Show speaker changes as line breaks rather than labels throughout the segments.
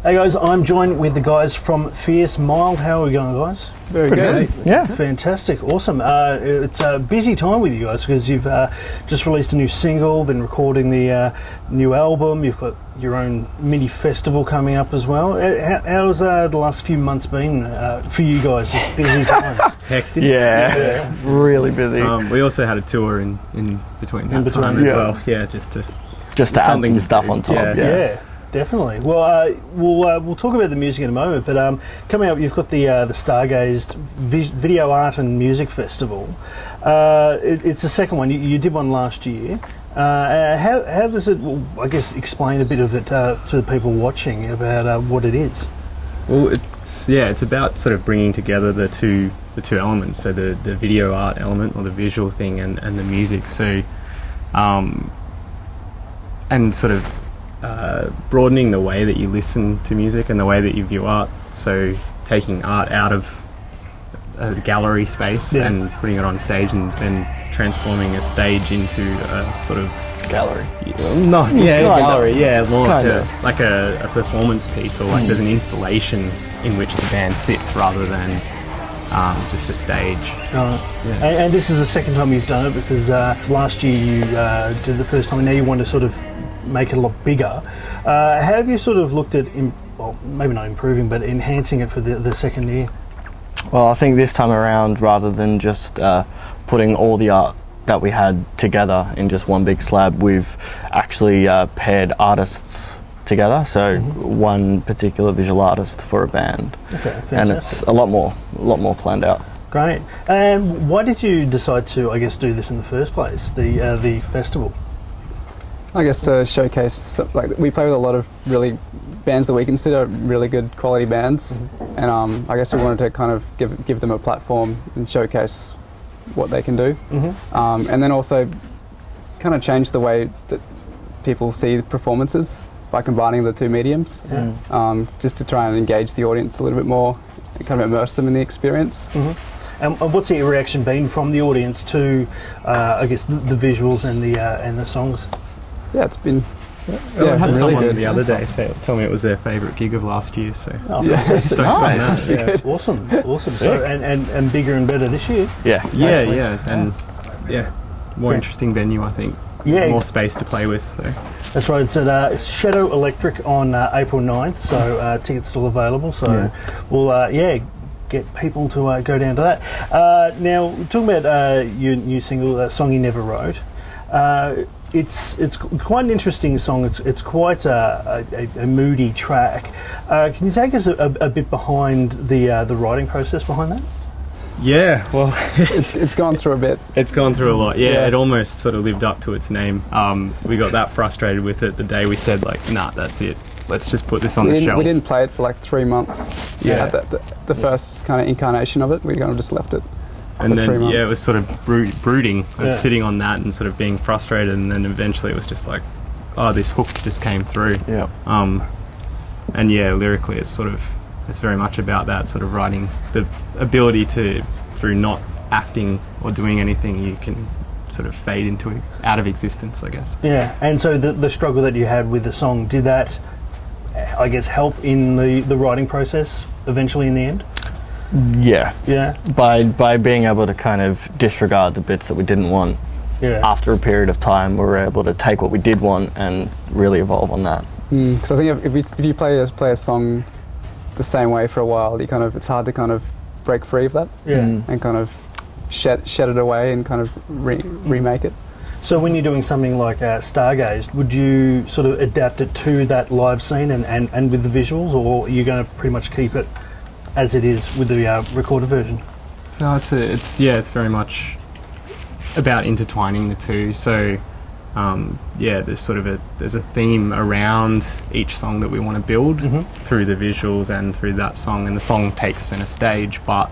Hey guys, I'm joined with the guys from Fierce Mild. How are we going, guys?
Very good.
Yeah.
Fantastic, awesome. It's a busy time with you guys because you've just released a new single, been recording the new album, you've got your own mini festival coming up as well. How's the last few months been for you guys? Busy times?
Hectic. Yeah, really busy.
We also had a tour in between that time as well. Yeah, just to
add some stuff on top.
Yeah. Definitely. Well, we'll talk about the music in a moment, but coming up, you've got the Stargazed Video Art and Music Festival. It's the second one. You did one last year. How does it? Well, I guess explain a bit of it to the people watching about what it is.
Well, it's about sort of bringing together the two elements. So the video art element or the visual thing, and the music. So, and sort of. Broadening the way that you listen to music and the way that you view art. So taking art out of a gallery space and putting it on stage, and then transforming a stage into a sort of
gallery.
Gallery. Yeah, more like a performance piece, or like there's an installation in which the band sits rather than just a stage.
And this is the second time you've done it, because last year you did the first time, and now you want to sort of make it a lot bigger. How have you sort of looked at, well, maybe not improving, but enhancing it for the second year?
Well, I think this time around, rather than just putting all the art that we had together in just one big slab, we've actually paired artists together. So one particular visual artist for a band.
Okay, fantastic.
And it's a lot more planned out.
Great. And why did you decide to, I guess, do this in the first place, the festival?
I guess to showcase, like, we play with a lot of really bands that we consider really good quality bands, and I guess we wanted to kind of give them a platform and showcase what they can do, and then also kind of change the way that people see performances by combining the two mediums, just to try and engage the audience a little bit more and kind of immerse them in the experience.
And what's your reaction been from the audience to, I guess, the visuals and the songs?
Yeah, it's been.
I had
really
someone
good.
the other day tell me it was their favourite gig of last year. So
fantastic.
Nice.
Awesome. So and bigger and better this year.
And more interesting venue, I think. There's more space to play with. So.
That's right. It's at Shadow Electric on April 9th. So tickets still available. So we'll get people to go down to that. Now, talking about your new single, that song you never wrote. It's quite an interesting song. It's quite a moody track. Can you take us a bit behind the writing process behind that?
Yeah, well,
it's gone through a bit.
It's gone through a lot. Yeah, it almost sort of lived up to its name. We got that frustrated with it the day we said, like, nah, that's it. Let's just put this on the shelf.
We didn't play it for like 3 months. Yeah, the first kind of incarnation of it, we kind of just left it.
And then, it was sort of brooding, sitting on that and sort of being frustrated, and then eventually it was just like, oh, this hook just came through.
Yeah.
And lyrically it's very much about that sort of writing, the ability to, through not acting or doing anything, you can sort of fade into out of existence, I guess. Yeah,
and so the struggle that you had with the song, did that, I guess, help in the writing process eventually in the end?
Yeah. By being able to kind of disregard the bits that we didn't want, after a period of time, we were able to take what we did want and really evolve on that.
Because I think if you play a song the same way for a while, it's hard to kind of break free of that, and kind of shed it away and kind of remake it.
So when you're doing something like Stargazed, would you sort of adapt it to that live scene and with the visuals, or are you going to pretty much keep it as it is with the recorded version?
No, it's very much about intertwining the two. So, there's a theme around each song that we want to build through the visuals and through that song, and the song takes center stage. But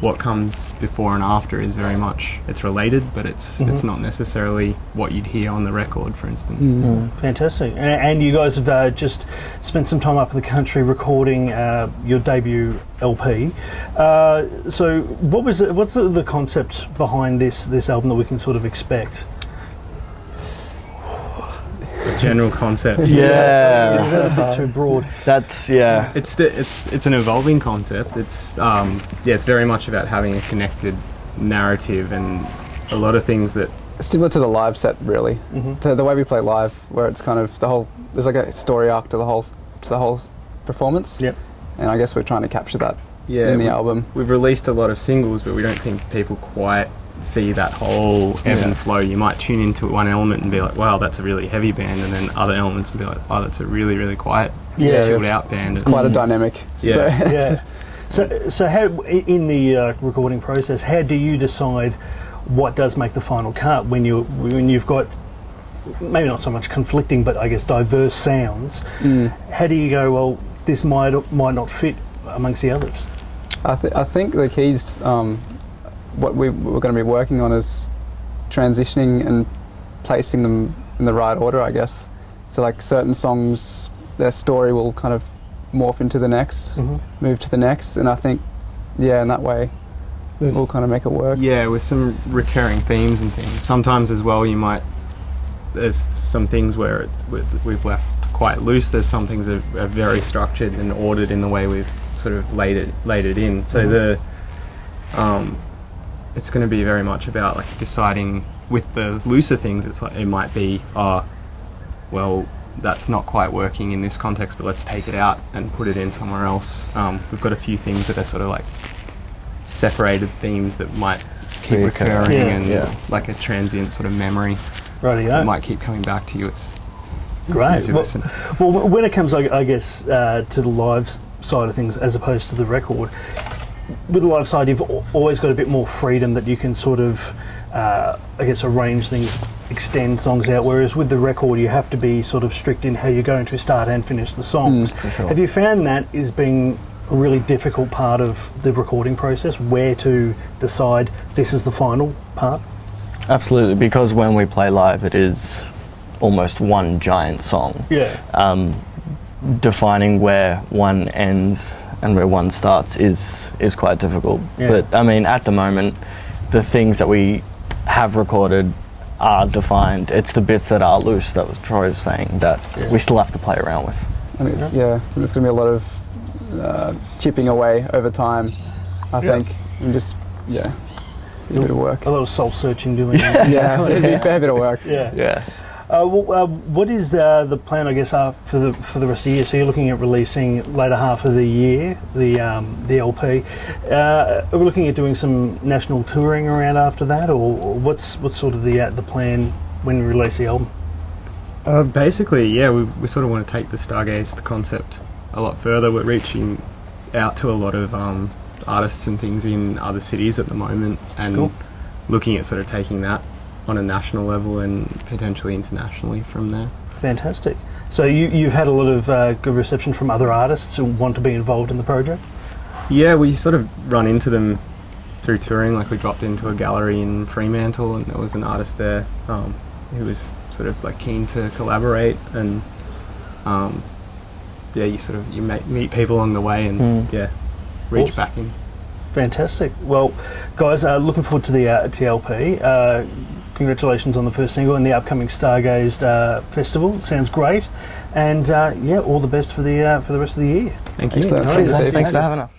what comes before and after is very much, it's related, but it's not necessarily what you'd hear on the record, for instance.
Fantastic. And you guys have just spent some time up in the country recording your debut LP. So what's the concept behind this album that we can sort of expect?
general concept.
Yeah.
It's a bit too broad.
That's yeah.
It's an evolving concept. It's it's very much about having a connected narrative and a lot of things that
Similar to the live set, really. To the way we play live, where it's kind of there's like a story arc to the whole performance.
Yep.
And I guess we're trying to capture that
yeah,
in the album.
We've released a lot of singles, but we don't think people quite see that whole ebb and flow. You might tune into one element and be like, wow, that's a really heavy band, and then other elements and be like, wow, that's a really, really quiet, chilled out band.
It's quite a dynamic.
Yeah.
So
Yeah. So how in the recording process, how do you decide what does make the final cut when you've got maybe not so much conflicting, but I guess diverse sounds? How do you go, well, this might not fit amongst the others?
I think the keys, what we're going to be working on is transitioning and placing them in the right order, I guess. So like certain songs, their story will kind of morph into the next, move to the next, and I think, in that way, we'll kind of make it work.
Yeah, with some recurring themes and things. Sometimes as well, there's some things where we've left quite loose. There's some things that are very structured and ordered in the way we've sort of laid it in. So it's going to be very much about like deciding with the looser things. It's like it might be, well, that's not quite working in this context, but let's take it out and put it in somewhere else. We've got a few things that are sort of like separated themes that might keep recurring and like a transient sort of memory.
Rightio.
It might keep coming back to you. It's
great.
easy to listen.
Well, when it comes, I guess, to the live side of things as opposed to the record, with the live side, you've always got a bit more freedom that you can sort of, I guess, arrange things, extend songs out, whereas with the record you have to be sort of strict in how you're going to start and finish the songs.
For sure.
Have you found that is being a really difficult part of the recording process, where to decide this is the final part?
Absolutely, because when we play live it is almost one giant song.
Yeah.
Defining where one ends and where one starts is quite difficult.
Yeah.
But I mean, at the moment, the things that we have recorded are defined. It's the bits that are loose, that was Troy was saying, that we still have to play around with.
And it's, there's going to be a lot of chipping away over time, I think, and just a bit of work.
A lot of soul searching doing.
It'd be a fair bit of work.
Yeah.
What is the plan, I guess, for the rest of the year? So you're looking at releasing later half of the year the LP. Are we looking at doing some national touring around after that, or what's sort of the plan when we release the album?
Basically, we sort of want to take the Stargazed concept a lot further. We're reaching out to a lot of artists and things in other cities at the moment, and looking at sort of taking that on a national level and potentially internationally from there.
Fantastic. So you've had a lot of good reception from other artists who want to be involved in the project?
Yeah, we sort of run into them through touring. Like we dropped into a gallery in Fremantle and there was an artist there who was sort of like keen to collaborate, and you meet people along the way and reach back in.
Fantastic. Well, guys, looking forward to the LP. Congratulations on the first single and the upcoming Stargazed Festival. Sounds great, and all the best for the rest of the year.
Thank you.
Excellent.
Thanks for having us.